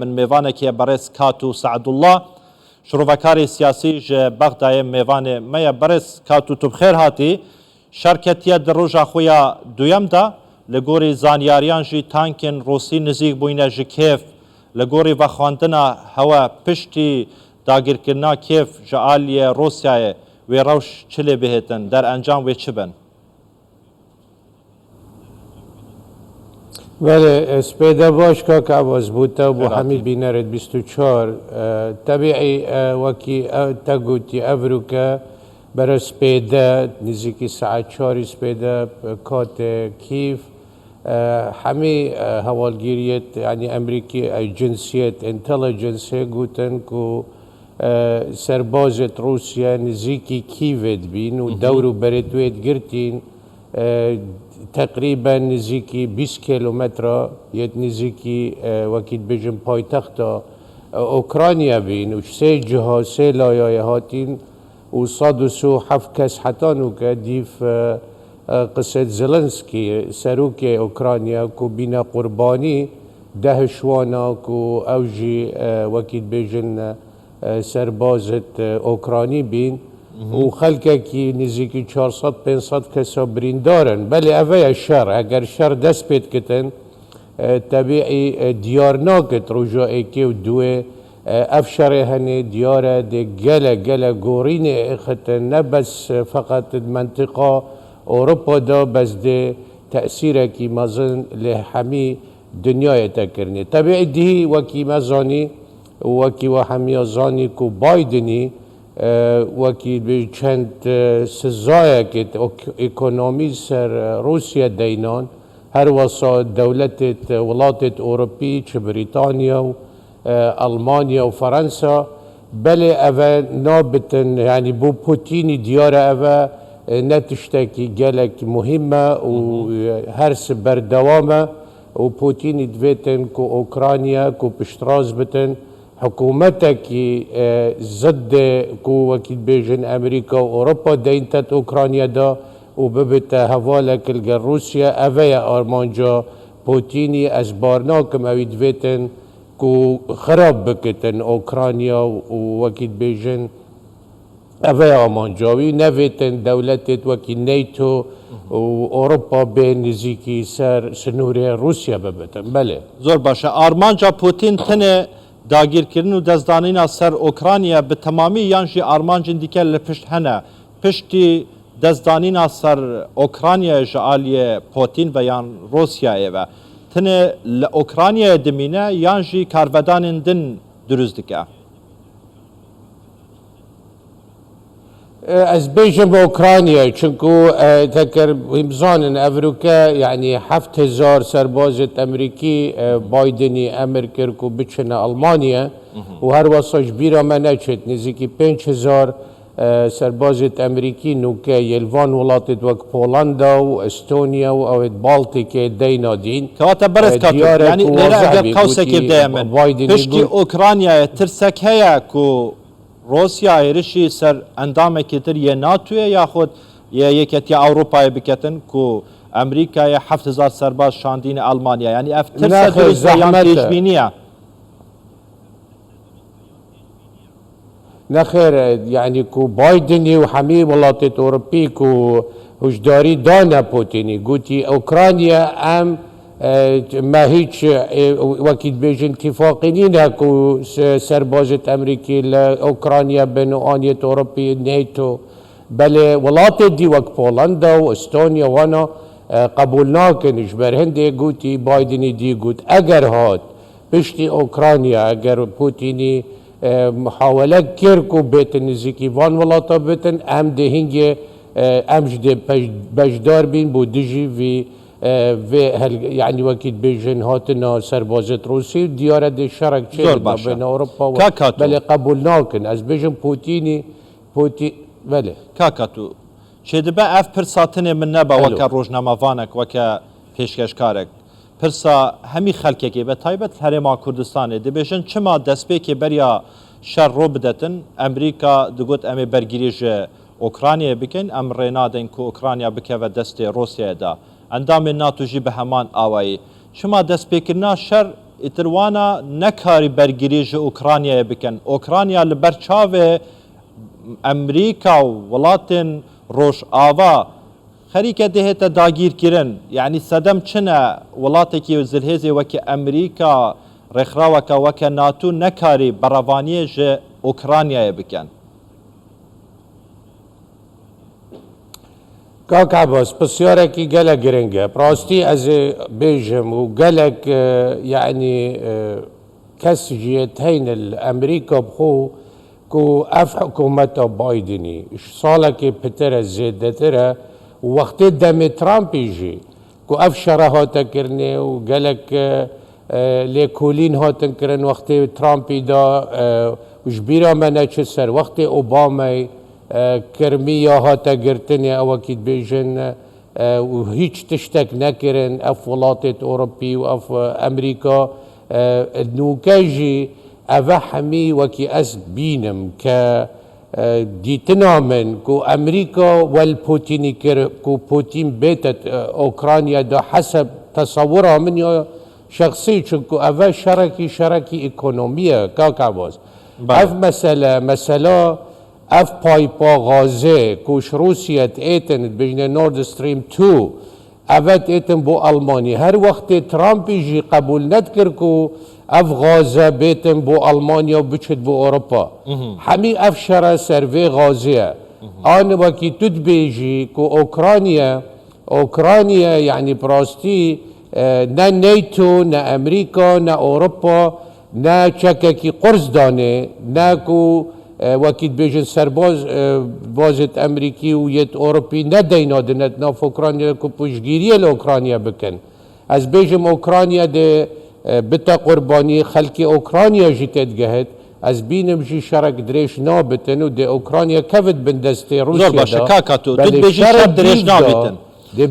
من میوانێکی بەڕێز کات و سەعدوڵڵا شڕۆڤەکاری سیاسی ji Bexdayê mêvanê me ye berêz kat û tu bi xêr hatî şerketiye di roja xwe ya duyem de li gorî zanyariyan jî tankên Rûsî nizîk bûyne ji Kiev li gorî vexwandina hewe piştî dagirkirina Kiev ji aliyê Rûsyayê wê rewş çi lê bihêtin derencam wê çi bin بله سپیده باش که عوض بوده و همی بینرد 24 طبیعی وکی تگوتی افروکه برای سپیده نزدیکی ساعت 4 سپیده کات کیف همی حوالگیریت یعنی امریکی جنسیت انتلیجنس گوتن که سربازت روسیا نزدیکی کیوت بین و دورو برتویت گرتین تقریبا نزدیکی 20 کیلومتر یه نزدیکی وکیل بجن پایتخت اوکراینیا بین و سه جهات سه لایه هاتین و 107 کس حتی نوکه دیف قصد زلنسکی سروک اوکراینیا کو بینا قربانی ده شوانا کو اوجی وکیل بجن سربازت اوکراینی بین و خلقه کی نزدیکی 400-500 کسا بریندارن بله اوه شر اگر شر دست پید کتن طبیعی دیار ناکت رجا ایکی و دوه اف شر هنه دیاره ده گله گورین اختن نه بس فقط منطقه اوروپا دا بس ده تأثیر کی مزن لحمی دنیای تکرنی طبیعی دی وکی مزانی وکی و همی زانی کو بایدنی وکی به چند سزایه که اکونومی سر روسیا دینان هر واسه دولت ولایت اروپی چه بریتانیا و آلمانیا و فرانسا بله اوه نابتن یعنی بو پوتینی دیار اوه نتشتکی گلک مهمه و هر سبر دوامه و پوتینی دویتن که اوکراینیا که پشتراز بتن حکومتکی ضد کو وکیل بیجن امریکا و اروپا دینتت اوکراینیا دا و ببت حوالک الگر روسیا اوه آرمانجا پوتینی از بارناکم اوید ویتن کو خراب بکتن اوکراینیا و وکیل بیجن اوه آرمانجاوی نویتن دولتت وکیل نیتو و اروپا به نزیکی سر سنوری روسیا ببتن بله زور باشه آرمانجا پوتین تنه داگیرکردن و دەستدانینا سەر ئۆکرانیا bi temamî yan jî armancên dike li pişt hene piştî destdanîna ser Okraynayê ji aliyê Putin ve yan Rûsyayê ve tinê li Okraynayê dimîne yan jî karvedanên din durust dike از بیجم اوکراینیا چونکو تکر امزانن افریقا یعنی 7000 سربازت امریکی بایدنی امر کرد کو بچنه آلمانیا و هر واساش بیرا من نچت نزدیکی 5000 سربازت امریکی نوکه یلوان ولاتت وک پولندا و استونیا و اوید بالتیک دینا دین کواتا برز کاتو یعنی لیره اگر قوسکی بدایمن پشتی اوکراینیا ترسک هیا کو روسیا ایرشی سر اندامه کتر یه ناتوه یا خود یه یکتی اروپای بکتن کو امریکای 7000 سرباز شاندین آلمانیا یعنی افترسه درست بیان تیجبینیه نخیر یعنی کو بایدنی و همه ولایت اروپی کو هشداری دانه پوتینی گوتی اوکراینیا ام ما هیچ وکیل بیجن اتفاقی نه که سربازت امریکی لأوکراینیا بین آنیت اروپی نیتو بله ولایت دی وک پولندا و استونیا وانا قبول ناکنش بر هنده گوتی بایدنی دی گوت اگر هات پشتی اوکراینیا اگر پوتینی محاوله کرد که بیت نزدیکی وان ولایت بیتن ام ده هنگه امجده بجدار بین بودجی وی و یعنی وکیل بیجن هاتنا سربازت روسی دیاره ده شرک چه بین اروپا و بله قبول ناکن از بیجن پوتینی بله کاکاتو چه دبه اف پرساتنه من نبا وکا روزنامه‌وانک وکا پیشکشکارک پرسا همی خلکه که به تایبت هرما کردستانه دبیجن چما دسپی که بریا شر رو بدتن امریکا دگوت امی برگیریج اوکراینیا بکن ام رینادن که اوکراینیا بکه و دست روسیه دا اندام ناتو جی به همان آوایی شما دست پیکرنا شر ئیتروانا نەکاری بەرگری ji ئوکرانیایە بکەن ئۆکرانیا li ber çavê ئەمریکا و وڵاتên ڕۆژئاوا خەریکە dihête dagîrkirin yanî sedem çin e welatekî zilhêzê wekî ئەمریکا rêxraweke weke NATO nekarî berevaniyê ji ئوکرانیایە bikin کاک عباس پرسیارێکی gelek giring e rastî ez ê bêjim û gelek yani kes ji heyne li Emerîka bixwe ku ev hikûmeta Bidenî ji salekê pitir e zêdetir e û wextê demê Trumpê jî ku ev şere hate kirinê û gelek lêkolîn hatin kirin wextê Trumpê da ji bîra me neçe ser wextê Obamay کرمیه هاته گرتنی اوکی بیجن و هیچ تشتک نکرن اف ولاتت اوروپی و اف امریکا نوکجی اوه همی وکی از بینم که دیتنا من کو امریکا والپوتینی کر کو پوتین بیتت اوکرانیا دا حسب تصوره من یا شخصی چونکو اوه شرکی اکونومیه کاک عباس اف مسئله اف پایپا غازه کوش روسیت ایتن بجنه نورد استریم 2 اوت ایتن بو المانی هر وقت ترامپی جی قبول ندکر کو اف غازه بیتن بو المانیا بچد بو اوروپا همی اف شرا سروی غازه آن وکی تد بیجی کو اوکرانیا یعنی براستی نه نیتو نه امریکا نه اوروپا نه چککی قرض دانه نه کو وكيد بيجن سرباز بازت امريكي ويت اوروبي ندينا دنت ناف اوكرانيا كوبوشجيريه لاوكرانيا بكن از بيجم اوكرانيا دي بتا قرباني خلقي اوكرانيا جيتت جهت از بينم جي شرك دريش نابتن ودي اوكرانيا كفت بندستي روسيا زور باشا كاكاتو تد بيجي شر دريش نابتن دي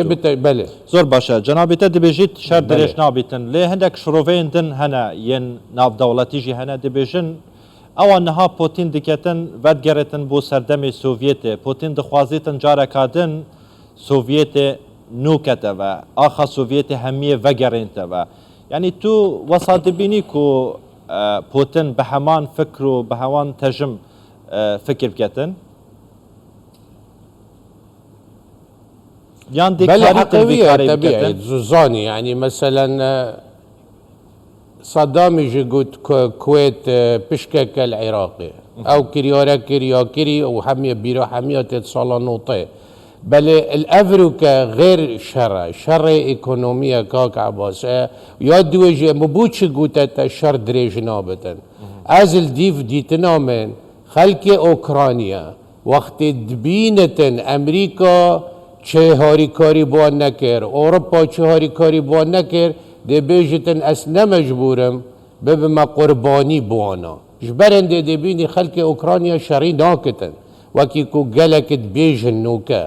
بتا بله زور باشا جنابته دي بيجيت شر دريش نابتن ليه هندك شروفين دن هنا ين ناف دولتي جي هنا دي بيجن او نها پوتین دکتن ودگرتن بو سردم سوویت پوتین دخوازیتن جارکادن سوویت نوکته و آخا سوویت همیه وگرینته و یعنی تو وصادبینی کو پوتین به همان فکر و به همان تجم فکر بکتن یان بله حقیقیه طبیعی زوزانی يعني مثلا صدام يجي قلت كويت بشكك العراقي او كريا وحميه بيرو حميه صالونوطي بل الافريكا غير شر ايكونوميا كاك عباس يدوج مبوتش قلت شر دريج نابتن ازل ديتنا من خلق اوكرانيا وقت دبينتن امريكا چه هاری کاری بوان نکر اوروپا چه هاری کاری بوان نکر دی بیجتن اس نمجبورم ببما قربانی بوانا جبرن دی بینی خلق اوکرانیا شری ناکتن وکی کو گلکت بیجن نوکه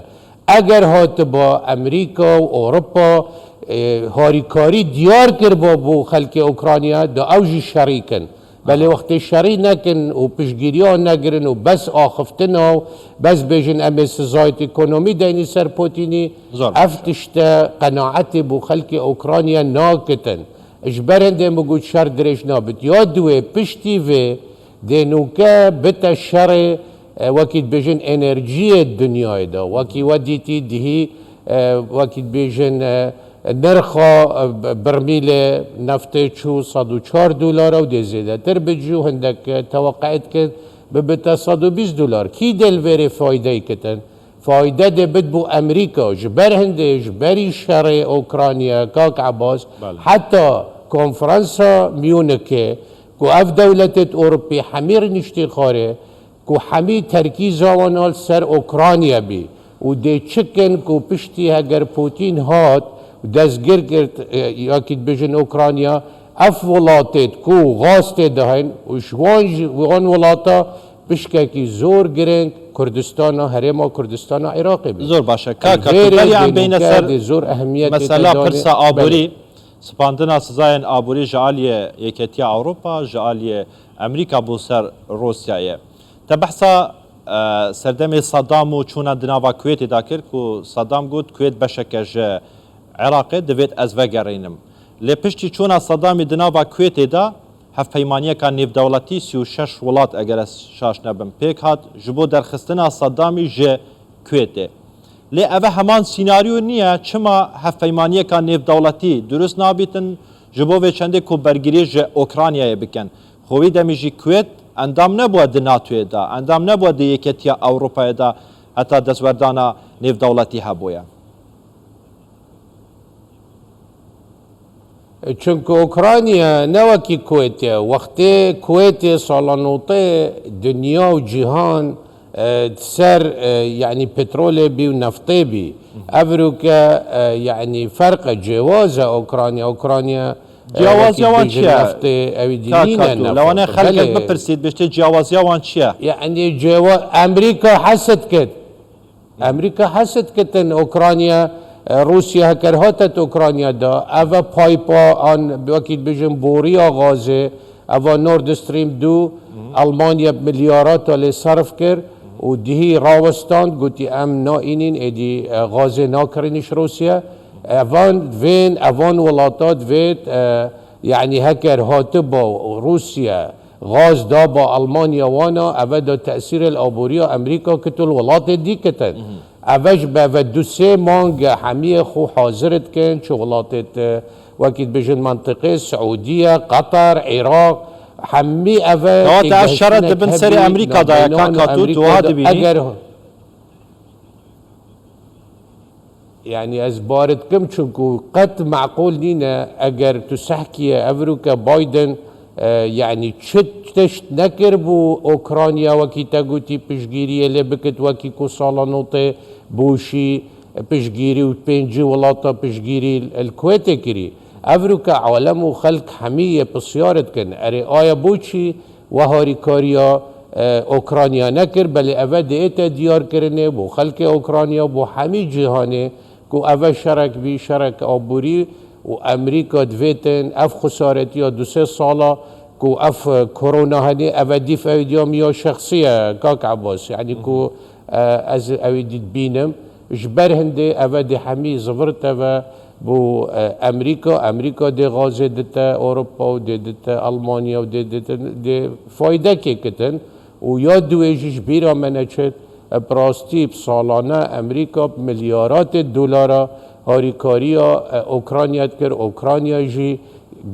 اگر هات با امریکا و اوروپا هاری کاری دیار کر با خلق اوکرانیا دا اوجی شریکن بله وقت شری نکن و پشگیری ها نگرن و بس آخفتن و بس بیجن امی سزایت اکنومی دینی سر پوتینی افتشت قناعت بو خلق اوکرانیا ناکتن اجبرن دی مگود شر درش نابت یا دوی پشتی و دینوکه بتا شر وکید بیجن انرژی دنیای دا وکی ودیتی دهی وکید بیجن نرخا برمیل نفت چو $104 و دی زیده تر بجو هندک توقعت کن ببتا $120 کی دل وری فایده کتن فایده دی بد بو امریکا جبر هنده جبری شر اوکرانیا کاک عباس حتی کنفرانسا میونکه کو اف دولتت اوروپی حمیر نشتی خاره کو حمی ترکیز آوانال سر اوکرانیا بی و دی چکن کو پشتی اگر پوتین هات دستگیر کرد یاکید بجن اوکرانیا اف ولاتت کو غاست دهن و شوان ولاتا بشککی زور گرنگ کردستان هرما کردستان عراقی بید زور باشه کاکا بری هم بین سر زور اهمیت مثلا پرسا آبوری سپاندنا سزاین آبوری جعالی یکتیا اوروپا جعالی امریکا بو سر روسیایه تبحثا سردم صدام و چون دناوا کویت داکر کو صدام گوت کویت بشکه عراقي دفيت از وگرينم لێ پشتی چوونە سەدامی دناوە کوێتێدا هەفپەیمانیەکان نێودەوڵەتی 36 وڵات ئەگەرە شاش نەبم پێک هات ji بۆ دەرخستنا سەدامی ji کوێتێ لێ ئەvە هەمان سیناریۆ نییە چما هەفپەیمانیەکان نێودەوڵەتی دروست نابیتن ji بۆ vê çendê ku bergirî ji Okraynayê bikin xwî demî jî Kuwêt endam nebuwe di NATOyê da endam nebuwe di Yeketiya Ewropayê da heta destwerdana nêvdewletî hebûye چونکه اوکراینیا نوکی کویتیه وقتی کویتی سالانوته دنیا و جهان سر يعني بترول بي ونفطي بي أفريقيا يعني فرق جواز أوكرانيا جواز يوان چیه؟ نفطي أو دينينا النفط لو أنا خلقك بپرسید بشتی جواز يوان چیه؟ يعني جواز أمريكا حست كده أمريكا حست كده إن أوكرانيا روسيا هكرهتت أوكرانيا دا أفا بايبا عن وكيل بيجن بوريا غازي أفا نورد ستريم 2 ألمانيا بمليارات اللي صرف كر ودهي راوستان قلتي أم نائنين إدي غازي ناكرنش روسيا أفان ولاتات فيت يعني هكر هاتبا روسيا غاز دابا ألمانيا وانا أفدا تأثير الأبوريا أمريكا كتل ولات دي كتن أفاش بفدو سي مانج حمية خو حاضرت كن شغلات وكيد بجن منطقة السعودية قطر عراق حمي أفا نواتا الشرط بن سري أمريكا دا كاكاتوت وهذا بيني يعني أزبارت كم شنكو قد معقول نينا أجر تسحكي أفريقيا بايدن يعني تشت نكر بو أوكرانيا وكي تاقوتي بشجيري اللي بكت وكي كو صالانوتي بوشي بشجيري وبينجي ولاطة بشجيري الكويت كري أفريقيا عالم وخلق حمية بسيارت كن أري آيا بوشي وهاري كاريا أوكرانيا نكر بل أفاد إيتا ديار كرني بو خلق أوكرانيا بو حمي جهاني كو أفا شرك بي شرك أبوري وأمريكا دويتن أف خسارتيا 2 سالة كو أف كورونا هني أفا ديف أوديوم يا شخصية كاك عباس يعني كو أز أودي بينم جبر هندي أفا دي حمي زفرت أفا بو أمريكا دي غازي دتا أوروبا ودي دتا ألمانيا ودي دتا دي فايدة كيكتن ويا دويجي جبيرا منشت براستي بسالانه أمريكا بمليارات الدولار هاريكاريا أوكرانيا تكر أوكرانيا جي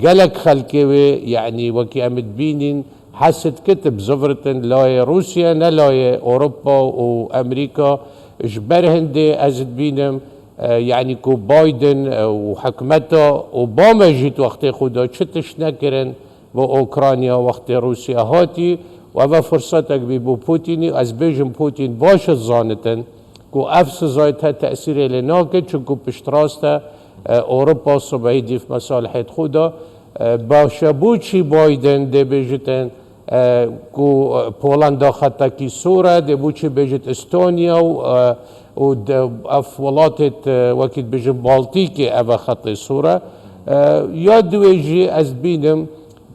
جلك خلكوي يعني وكي أمد بينين حست كتب زفرتن لا روسيا لا أوروبا وأمريكا جبر هندي أزد بينم يعني كو بايدن وحكمته أوباما جيت وقت خدا شتش نكرن بأوكرانيا وقت روسيا هاتي وهذا فرصتك بيبو بوتيني از بيجن بوتين باش الزانتن كو افس زايتها تأثير لناكد چونكو بشتراستا اوروبا صبعي دي في مصالحة خودا باشا بوچي بايدن دي بيجتن كو بولندا خطا كي سورة دي بوچي بيجت استونيا و اف ولاتت وكيد بيجن بالتيكي افا خطي سورة يا دويجي از بينم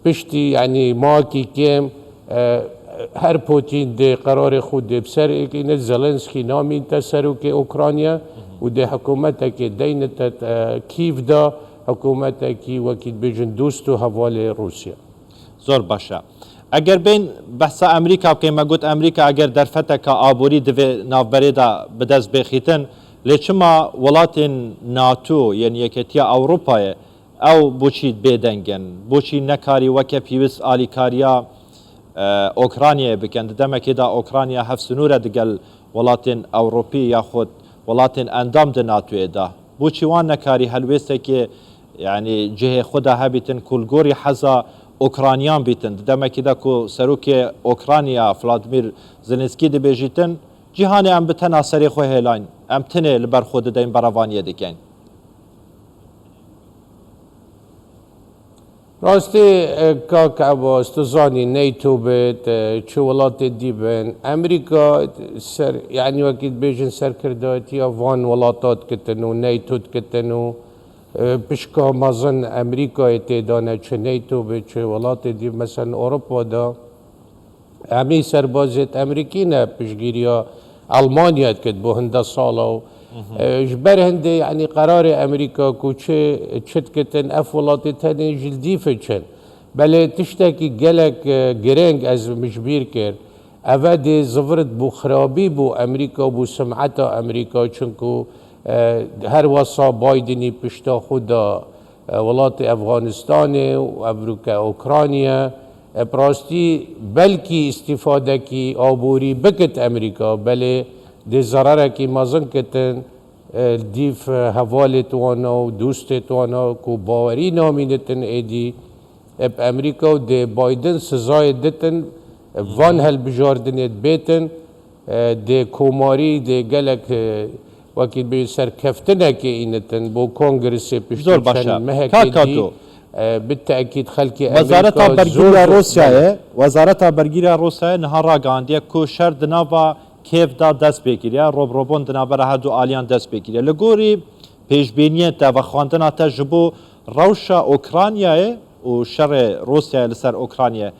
بشتي يعني ماكي كيم هر پوتین ده قرار خود ده بسر این زلنسکی نامین تسروک اوکراینیا و ده حکومت که دینت کیف دا حکومت که وکیل بجن دوست و حوال روسیا زور باشه اگر بین بحث امریکا که ما گفت امریکا اگر در فتح آبوری دوی نافبری دا بدست بخیتن لیچما ولات ناتو یعنی یکتیا اروپای او بوچید بیدنگن بوچی نکاری وکه پیوست آلیکاریا أوكرانيا بكن دمك دا أوكرانيا هفسنورة دقل ولاتن أوروبي ياخد ولاتن أندام دناتو دا بوچي وان نكاري هلويستك يعني جهة خدا هبتن كل جوري حزا أوكرانيان بيتن دمك دا كو سروك أوكرانيا فلادمير زيلنسكي دي بيجيتن جهاني أم بتنا سريخو هيلاين أم تنه لبر خود دين براوانيا دكين راستی کاک عباس تو زانی نیتو بید چولات دیبن امریکا سر يعني وكيد بيجن سر كرداتي افان ولاتات كتنو نیتو كتنو بشكا مازن امريكا اتدانا چه نیتو بید چه ولات ديب مثلا اوروبا دا همي سربازت امريكينا بشگيريا المانيا كت بو هنده سالا جبر هنده يعني قرار امريكا كو چت كتن اف ولاتي تاني جلدي فچن بله تشتكي جلك جرينج از مجبير كير افادي زفرت بو خرابي بو امريكا بو سمعتا امريكا چونكو هر وصا بايدني پشتا خدا ولات افغانستان و امریکا اوکراینیا براستی بلکی استفاده کی آبوری بکت امریکا بله دی ضرره کی مازن کتن دیف حوالت وانا و دوستت وانا کو باوری نامینتن ایدی اب امریکا و دی بایدن سزای دتن وان هل بجاردنت بیتن دی کوماری دی گلک وكيل بيسر كفتنا كإنتن بو كونغرس بيشتغل مهكدي بالتأكيد خلقي وزارة برگیری روسیه وزارة برگیری روسیه نهارا گاندیه کو شر دناوا کیف دا دست بگیریه روبروبون دناوا هر دو آلیان دست بگیریه لگوری پیشبینیه تا و خواندنا تا جبو روشا اوکراینیه و شر روسیه لسر اوکراینیه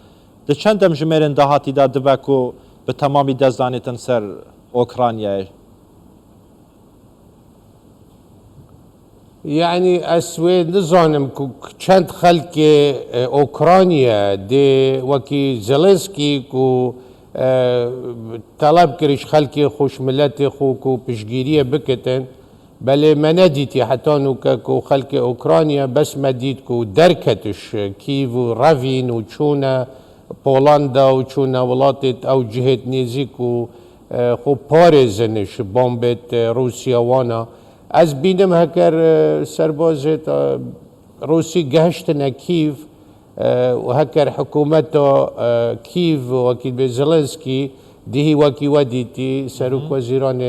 ده چندم جمرین دهاتی دا دوکو به تمامی دزدانیتن سر اوکراینیه يعني اسوي نظام كانت خلق اوكرانيا دي وكي زيلنسكي كو طلب كريش خلقي خوش ملتي خوكو بشجيريه بكتن بل ما نديتي حتى نوكاكو خلق اوكرانيا بس ما ديتكو دركتش كيف ورافين وشونا بولندا وشونا ولاتت او جهه نيزيكو خو باريزنش بومبت روسيا وانا از بینم هکر سربازت روسی گهشتن کیف و هکر حکومت کیف وکیل به زلنسکی دیهی وکی ودیتی سروک وزیران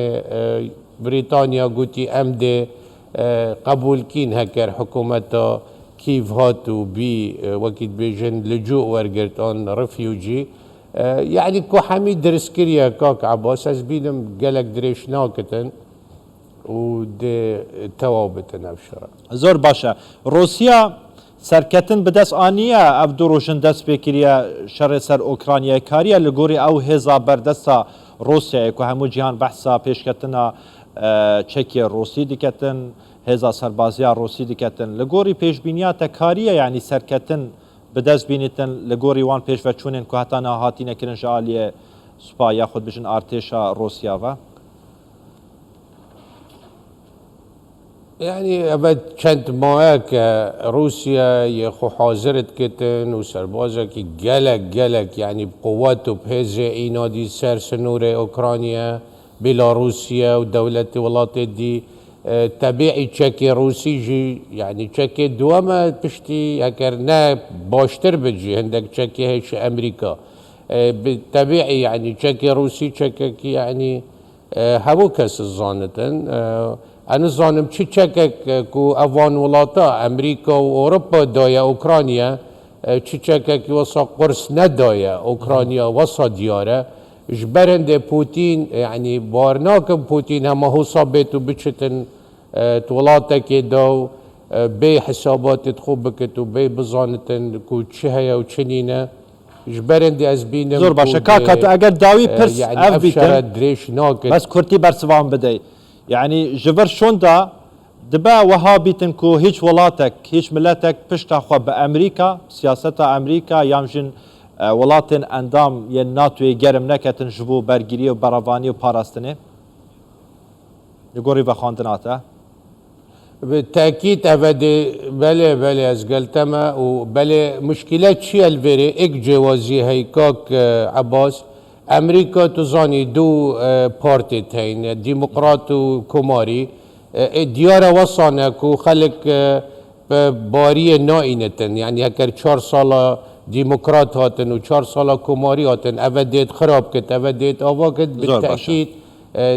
بریتانیا گوتی ام ده قبول کین هکر حکومت کیف هاتو بی وکیل بیجن لجوء ورگرت آن رفیوجی يعني كو حميد درسكريا كاك عباس از بینم گلک درش ناکتن و ده توابت نفشرا زور باشا روسيا سرکتن بدست آنیه اف دو روشن دست بکریه شر سر اوکراینیا کاریه لگوری او هزا بردستا روسیه که همو جهان بحثا پیشکتنا چکی روسی دیکتن هزا سربازیا روسی دیکتن لگوری پیشبینیات کاریه یعنی سرکتن بدست بینیتن لگوری وان پیش وچونین که حتی نهاتی نکرن جالیه سپا یا خود بجن ارتشا روسیا و يعني ابد كانت معاك روسيا يخو حاضرت كتن وسربازا كي جلك يعني بقواته بهذا اينادي سر سنور اوكرانيا بيلاروسيا ودولة ولات دي تبعي تشكي روسي جي يعني تشكي دوما بشتي هكرنا باشتر بجي عندك تشكي هيش امريكا بالتبعي يعني تشكي روسي تشكي يعني هبوكس الظانتن انا ظانم چی چکک کو افغان ولاتا امریکا و اروپا دایا اوکراینیا چی چکک وصا قرص ندایا اوکراینیا وصا دیاره جبرند پوتین يعني بارناكم بوتين هم هو صابتو بچتن تولاتا كي دو بي حسابات تخوبكتو بي بزانتن كو چهيا و چنينه جبرند از بینم زور باشه کاکاتو اگر داوی پرس يعني اف بیتن دريش ناكت بس كرتي برسوان بدي يعني جبر شوندا دبا وها بيتن كو هيج ولاتك هيج ملاتك پشتا خو بامريكا سياستا امريكا يامجن ولاتن اندام ين ناتوي گرم نكتن جبو برگيري و براواني و پاراستني يقوري بخاندناتا بالتأكيد أبدا بله از قلتما وبله مشكلات شيء الفيري اك جوازي هيكاك عباس امريكا تزاني دو بارتي تين ديمقراط وكوماري ديارة وصانا كو خلق بارية نائنتن يعني هكر 4 سالة ديمقراط هاتن و 4 سالة كوماري هاتن أبديت خراب كت أبديت أواكت بالتأكيد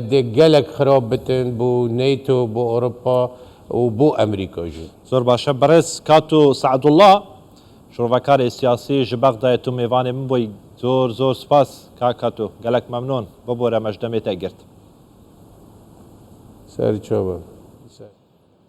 دي جلك خراب بتن بو ناتو بو أوروبا و بو امریکا جی زور باشه برس کاتو سعد الله شروفکار سیاسی جبق دایتو میوان من بوی زور سپاس کاتو گلک ممنون ببوره مجدمه تا گرت سر چوبه